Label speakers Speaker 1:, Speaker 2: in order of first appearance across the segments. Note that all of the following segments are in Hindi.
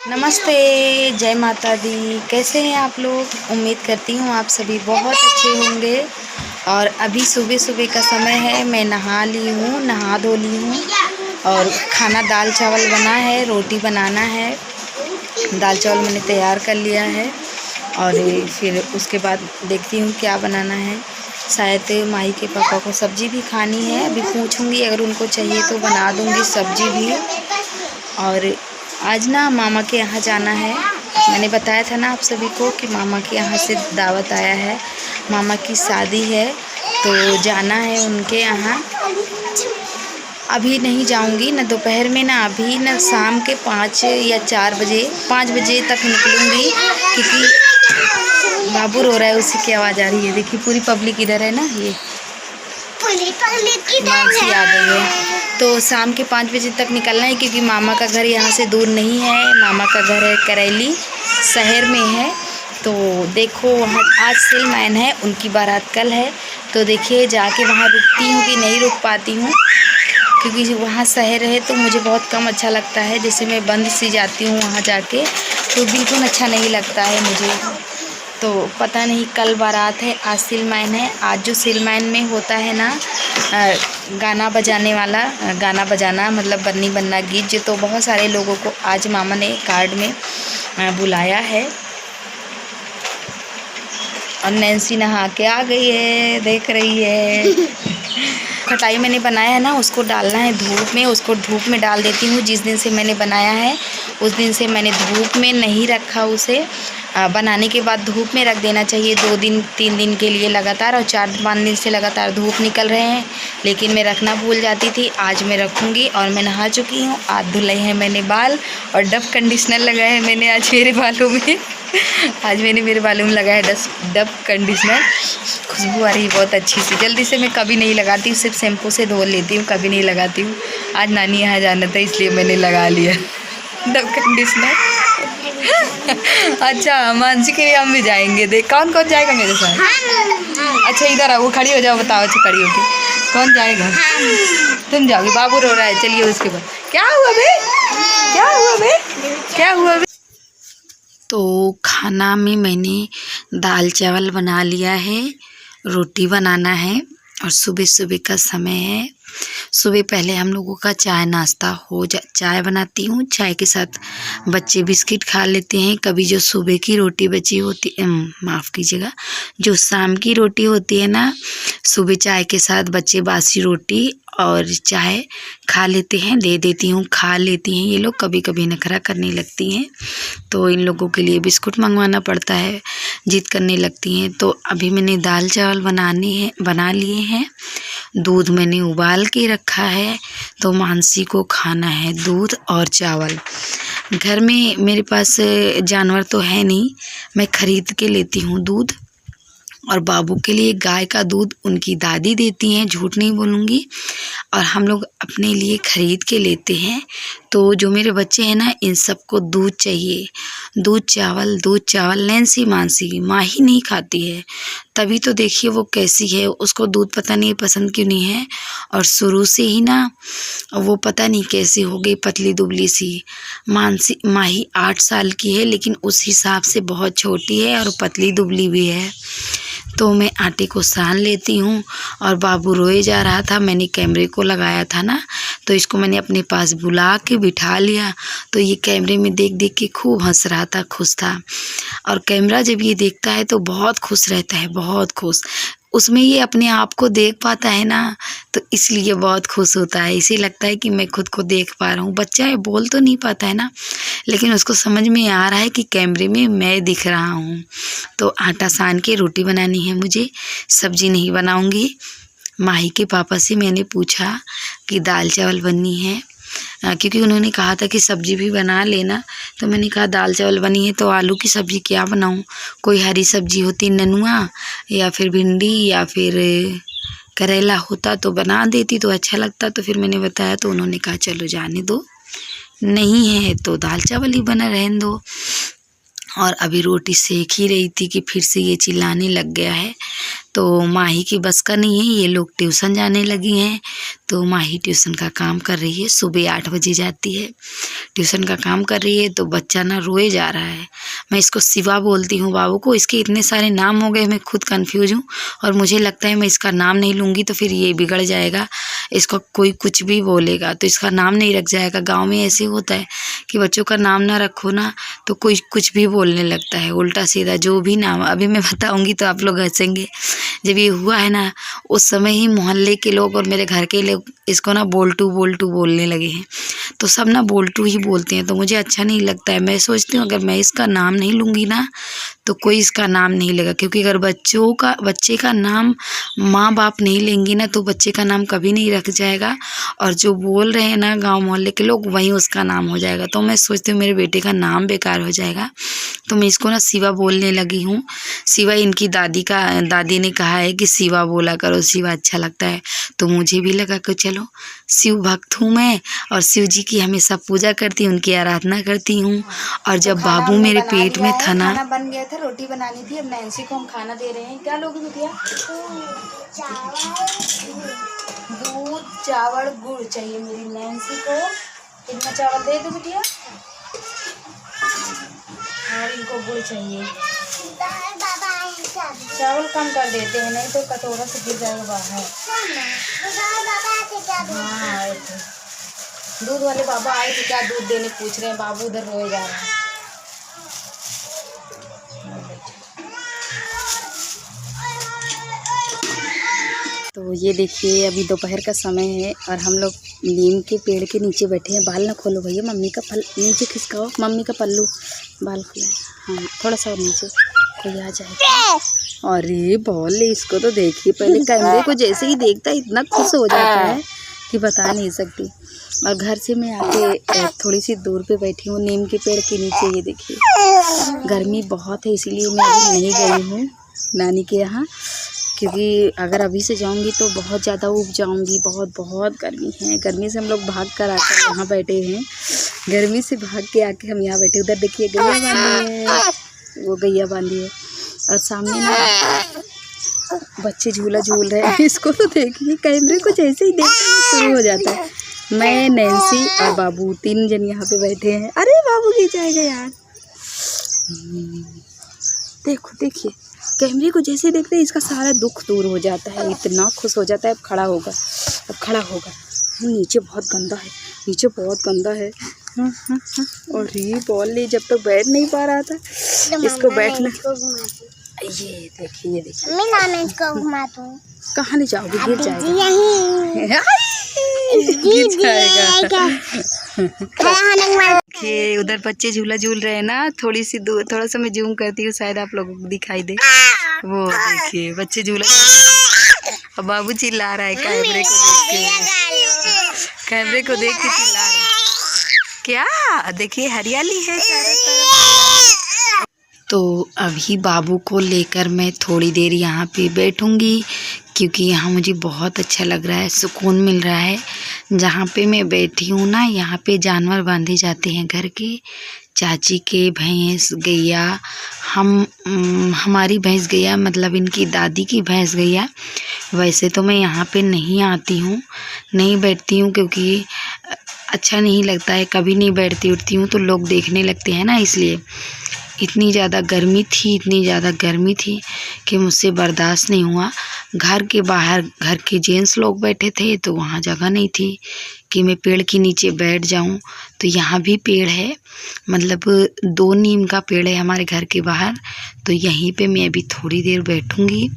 Speaker 1: नमस्ते, जय माता दी। कैसे हैं आप लोग? उम्मीद करती हूँ आप सभी बहुत अच्छे होंगे। और अभी सुबह सुबह का समय है, मैं नहा ली हूँ, नहा धो ली हूँ और खाना दाल चावल बना है, रोटी बनाना है। दाल चावल मैंने तैयार कर लिया है और फिर उसके बाद देखती हूँ क्या बनाना है। शायद माही के पापा को सब्ज़ी भी खानी है, अभी पूछूँगी, अगर उनको चाहिए तो बना दूँगी सब्ज़ी भी। और आज ना मामा के यहाँ जाना है। मैंने बताया था ना आप सभी को कि मामा के यहाँ से दावत आया है, मामा की शादी है, तो जाना है उनके यहाँ। अभी नहीं जाऊंगी ना, दोपहर में ना, अभी ना शाम के 5 या 4 बजे 5 बजे तक निकलूंगी, क्योंकि बाबू रो रहा है, उसी की आवाज़ आ रही है। देखिए पूरी पब्लिक इधर है ना, ये मानसी आ गई है। तो शाम के 5 बजे तक निकलना है, क्योंकि मामा का घर यहाँ से दूर नहीं है। मामा का घर है करैली शहर में है। तो देखो वहाँ आज सिलमैन है, उनकी बारात कल है। तो देखिए जाके वहाँ रुकती हूँ कि नहीं रुक पाती हूँ, क्योंकि वहाँ शहर है तो मुझे बहुत कम अच्छा लगता है। जैसे मैं बंद सी जाती हूँ वहाँ जाके, तो बिल्कुल अच्छा नहीं लगता है मुझे। तो पता नहीं, कल बारात है, आज सिलमैन है। आज जो सिलमैन में होता है ना, गाना बजाने वाला, गाना बजाना मतलब बन्नी बन्ना गीत, जो तो बहुत सारे लोगों को आज मामा ने कार्ड में बुलाया है। और नैन्सी नहा के आ गई है, देख रही है। खटाई मैंने बनाया है ना, उसको डालना है धूप में, उसको धूप में डाल देती हूँ। जिस दिन से मैंने बनाया है उस दिन से मैंने धूप में नहीं रखा उसे। बनाने के बाद धूप में रख देना चाहिए 2 दिन 3 दिन के लिए लगातार। और 4-5 दिन से लगातार धूप निकल रहे हैं, लेकिन मैं रखना भूल जाती थी। आज मैं रखूँगी। और मैं नहा चुकी हूँ, आज धुले हैं मैंने बाल और डब कंडीशनर लगाया है मैंने आज मेरे बालों में। आज मैंने मेरे बालों में लगाया है डब कंडीशनर। खुशबू आ रही है बहुत अच्छी सी। जल्दी से मैं कभी नहीं लगाती हूँ, सिर्फ शैम्पू से धो लेती हूँ, कभी नहीं लगाती हूँ। आज नानी यहाँ जाना था इसलिए मैंने लगा लिया डब कंडीशनर। अच्छा, मानसी के लिए हम भी जाएंगे। देख कौन कौन जाएगा मेरे साथ? अच्छा इधर आओ, खड़ी हो जाओ, बताओ अच्छा खड़ी होके कौन जाएगा? तुम जाओगे, बाबू रो रहा है। चलिए उसके बाद क्या हुआ बे, क्या हुआ बे, क्या हुआ बे? तो खाना में मैंने दाल चावल बना लिया है, रोटी बनाना है और सुबह सुबह का समय है। सुबह पहले हम लोगों का चाय नाश्ता हो जा, चाय बनाती हूँ, चाय के साथ बच्चे बिस्किट खा लेते हैं। कभी जो सुबह की रोटी बची होती, माफ़ कीजिएगा, जो शाम की रोटी होती है ना, सुबह चाय के साथ बच्चे बासी रोटी और चाय खा लेते हैं, दे देती हूँ, खा लेती हैं ये लोग। कभी कभी नखरा करने लगती हैं तो इन लोगों के लिए बिस्कुट मंगवाना पड़ता है, जिद करने लगती हैं। तो अभी मैंने दाल चावल बना लिए हैं। दूध मैंने उबाल के रखा है, तो मानसी को खाना है दूध और चावल। घर में मेरे पास जानवर तो है नहीं, मैं ख़रीद के लेती हूँ दूध। और बाबू के लिए गाय का दूध उनकी दादी देती हैं, झूठ नहीं बोलूँगी। और हम लोग अपने लिए ख़रीद के लेते हैं। तो जो मेरे बच्चे हैं ना, इन सबको दूध चाहिए, दूध चावल। नैन्सी मानसी माही नहीं खाती है, तभी तो देखिए वो कैसी है, उसको दूध पता नहीं पसंद क्यों नहीं है। और शुरू से ही ना वो पता नहीं कैसी हो गई, पतली दुबली सी। माही 8 साल की है, लेकिन उस हिसाब से बहुत छोटी है और पतली दुबली भी है। तो मैं आटे को सान लेती हूँ। और बाबू रोए जा रहा था, मैंने कैमरे को लगाया था ना, तो इसको मैंने अपने पास बुला के बिठा लिया। तो ये कैमरे में देख देख के खूब हंस रहा था, खुश था। और कैमरा जब ये देखता है तो बहुत खुश रहता है, बहुत खुश। उसमें ये अपने आप को देख पाता है ना, तो इसलिए बहुत खुश होता है। इसे लगता है कि मैं खुद को देख पा रहा हूँ। बच्चा है, बोल तो नहीं पाता है ना, लेकिन उसको समझ में आ रहा है कि कैमरे में मैं दिख रहा हूँ। तो आटा सान के रोटी बनानी है मुझे, सब्जी नहीं बनाऊँगी। माही के पापा से मैंने पूछा कि दाल चावल बननी है, क्योंकि उन्होंने कहा था कि सब्जी भी बना लेना। तो मैंने कहा दाल चावल बनी है तो आलू की सब्ज़ी क्या बनाऊं? कोई हरी सब्जी होती, ननुआ या फिर भिंडी या फिर करेला होता तो बना देती तो अच्छा लगता। तो फिर मैंने बताया तो उन्होंने कहा चलो जाने दो, नहीं है तो दाल चावल ही बना रहने दो।
Speaker 2: और अभी रोटी सेक ही रही थी कि फिर से ये चिल्लाने लग गया है। तो माही की बस का नहीं है, ये लोग ट्यूशन जाने लगी हैं। तो माही ट्यूशन का काम कर रही है, सुबह 8 बजे जाती है, ट्यूशन का काम कर रही है। तो बच्चा ना रोए जा रहा है। मैं इसको शिवा बोलती हूँ बाबू को, इसके इतने सारे नाम हो गए, मैं खुद कंफ्यूज हूँ। और मुझे लगता है मैं इसका नाम नहीं लूँगी तो फिर ये बिगड़ जाएगा, इसको कोई कुछ भी बोलेगा तो इसका नाम नहीं रख जाएगा। गाँव में ऐसे होता है कि बच्चों का नाम ना रखो ना तो कोई कुछ भी बोलने लगता है, उल्टा सीधा जो भी नाम। अभी मैं बताऊँगी तो आप लोग हंसेंगे। जब ये हुआ है ना, उस समय ही मोहल्ले के लोग और मेरे घर के लोग इसको ना बोल्टू बोलने लगे हैं। तो सब ना बोल्टू ही बोलते हैं, तो मुझे अच्छा नहीं लगता है। मैं सोचती हूँ अगर मैं इसका नाम नहीं लूँगी ना तो कोई इसका नाम नहीं लेगा, क्योंकि अगर बच्चे का नाम माँ बाप नहीं लेंगी ना तो बच्चे का नाम कभी नहीं रख जाएगा। और जो बोल रहे हैं ना गांव मोहल्ले के लोग, वहीं उसका नाम हो जाएगा। तो मैं सोचती हूँ मेरे बेटे का नाम बेकार हो जाएगा, तो मैं इसको ना शिवा बोलने लगी हूँ। शिवा इनकी दादी ने कहा है कि शिवा बोला करो, शिवा अच्छा लगता है। तो मुझे भी लगा कि चलो, शिव भक्त हूँ मैं और शिव जी की हमेशा पूजा करती हूँ, उनकी आराधना करती हूँ। और जब बाबू मेरे पेट में था ना,
Speaker 1: खाना बन गया था, रोटी बनानी थी। अब नैन्सी को हम खाना दे रहे हैं। क्या लोगे बिटिया? दूध चावल गुड़ चाहिए मेरी नैन्सी को। कितना चावल दे दो बिटिया? और इनको गुड़ चाहिए। चावल कम कर देते हैं, नहीं तो कटोरा से गिर जाएगा बाहर। हाँ आए थे, दूध वाले बाबा आए थे, क्या दूध देने पूछ रहे हैं। बाबू उधर रोए जा रहे हैं।
Speaker 2: तो ये देखिए अभी दोपहर का समय है और हम लोग नीम के पेड़ के नीचे बैठे हैं। बाल ना खोलो भैया, मम्मी का नीचे खिसकाओ, मम्मी का पल्लू, बाल खुला है। हाँ थोड़ा सा और नीचे, कोई आ जाएगा। अरे बॉल, इसको तो देखिए, पहले कैमरे को जैसे ही देखता है इतना खुश हो जाता है कि बता नहीं सकती। और घर से मैं आके थोड़ी सी दूर पे बैठी हूँ नीम के पेड़ के नीचे। ये देखिए गर्मी बहुत है, इसीलिए मैं अभी नहीं गई हूँ नानी के यहाँ, क्योंकि अगर अभी से जाऊंगी तो बहुत ज़्यादा उब जाऊंगी। बहुत गर्मी है। गर्मी से हम लोग भाग कर आकर यहाँ बैठे हैं। गर्मी से भाग के आके हम यहाँ बैठे। उधर देखिए गैया बांधी है, वो गैया बांधी है। और सामने ना बच्चे झूला झूल रहे हैं। इसको तो देखिए, कैमरे को जैसे ही देखते हैं शुरू हो जाता है। मैं, नैन्सी और बाबू 3 जन यहाँ पे बैठे हैं। अरे बाबू गिर जाएगा यार। देखो देखिए, कैमरे को जैसे देखते हैं इसका सारा दुख दूर हो जाता है, इतना खुश हो जाता है। अब खड़ा होगा। नीचे बहुत गंदा है, नीचे बहुत गंदा है। और ये बॉल ले, जब तक बैठ नहीं पा रहा था इसको बैठना। ये देखिए मैं इसको घुमाता हूँ। कहाँ ले जाओगे? गिर जाएगा। गिर जाएगा। देखिए उधर बच्चे झूला झूल रहे हैं ना, थोड़ी सी दूर, थोड़ा सा मैं जूम करती हूँ, शायद आप लोगों को दिखाई दे। वो देखिए बच्चे झूला और बाबू चिल्ला रहा है कैमरे को देख के चिल्ला रहा है। क्या देखिए हरियाली है चारों तरफ। तो अभी बाबू को लेकर मैं थोड़ी देर यहाँ पे बैठूंगी, क्योंकि यहाँ मुझे बहुत अच्छा लग रहा है, सुकून मिल रहा है। जहाँ पे मैं बैठी हूँ ना, यहाँ पे जानवर बांधे जाते हैं घर के, चाची के भैंस गैया, हमारी भैंस गैया, मतलब इनकी दादी की भैंस गैया। वैसे तो मैं यहाँ पे नहीं आती हूँ, नहीं बैठती हूँ, क्योंकि अच्छा नहीं लगता है। कभी नहीं बैठती उठती हूँ तो लोग देखने लगते हैं ना, इसलिए। इतनी ज़्यादा गर्मी थी कि मुझसे बर्दाश्त नहीं हुआ। घर के बाहर घर के जेंट्स लोग बैठे थे तो वहाँ जगह नहीं थी कि मैं पेड़ के नीचे बैठ जाऊँ। तो यहाँ भी पेड़ है, मतलब 2 नीम का पेड़ है हमारे घर के बाहर। तो यहीं पे मैं अभी थोड़ी देर बैठूँगी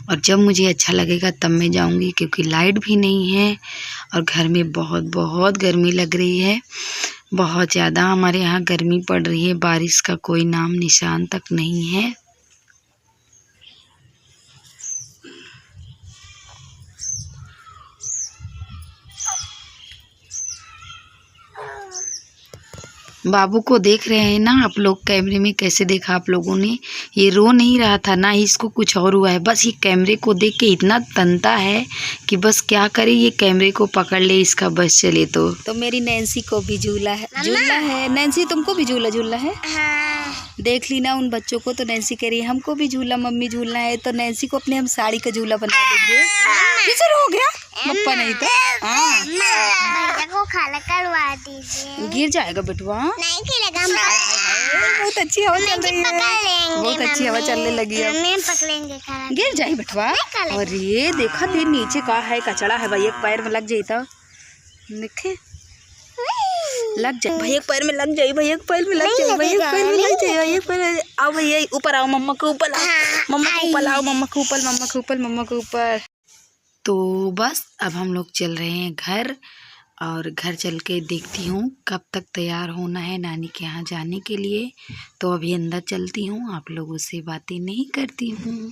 Speaker 2: और जब मुझे अच्छा लगेगा तब मैं जाऊँगी, क्योंकि लाइट भी नहीं है और घर में बहुत गर्मी लग रही है। बहुत ज़्यादा हमारे यहाँ गर्मी पड़ रही है, बारिश का कोई नाम निशान तक नहीं है। बाबू को देख रहे हैं ना आप लोग, कैमरे में कैसे देखा आप लोगों ने। ये रो नहीं रहा था ना ही इसको कुछ और हुआ है, बस ये कैमरे को देख के इतना तनता है कि बस क्या करे, ये कैमरे को पकड़ ले इसका बस चले। तो मेरी नैन्सी को भी झूला है नैन्सी, तुमको भी झूला है।
Speaker 3: हाँ।
Speaker 2: देख ली ना उन बच्चों को, तो नैन्सी कह रही है हमको भी झूला मम्मी झूलना है। तो नैन्सी को अपने हम साड़ी का झूला बना देंगे। किसर हो गया पप्पा नहीं तो हाँ
Speaker 3: भैया को खाला करवा दीजिए।
Speaker 2: गिर जाएगा बेटुआ।
Speaker 3: नहीं गिरेगा, हम
Speaker 2: बहुत अच्छी हवा चल रही
Speaker 3: पकड़
Speaker 2: है,
Speaker 3: लेंगे।
Speaker 2: बहुत अच्छी हवा चलने लगी है।
Speaker 3: मम्मी पकड़ेंगे खाला।
Speaker 2: गिर जाए बेटुआ। और ये देखा थे नीचे का है कचड़ा है भाई, एक पैर में लग जाए तो देखे लग जाए भाई, एक पैर में लग जाए भाई, एक पैर में लग जाए भाई, एक पैर में लग जाए भाई, एक पैर। आओ भैया ऊपर आओ, मम्मा के ऊपर आओ, मम्मा के ऊपर आओ, मम्मा के ऊपर, मम्मा के ऊपर, मम्मा के ऊपर। तो बस अब हम लोग चल रहे हैं घर, और घर चल के देखती हूँ कब तक तैयार होना है नानी के यहाँ जाने के लिए। तो अभी अंदर चलती हूँ, आप लोगों से बातें नहीं करती हूँ।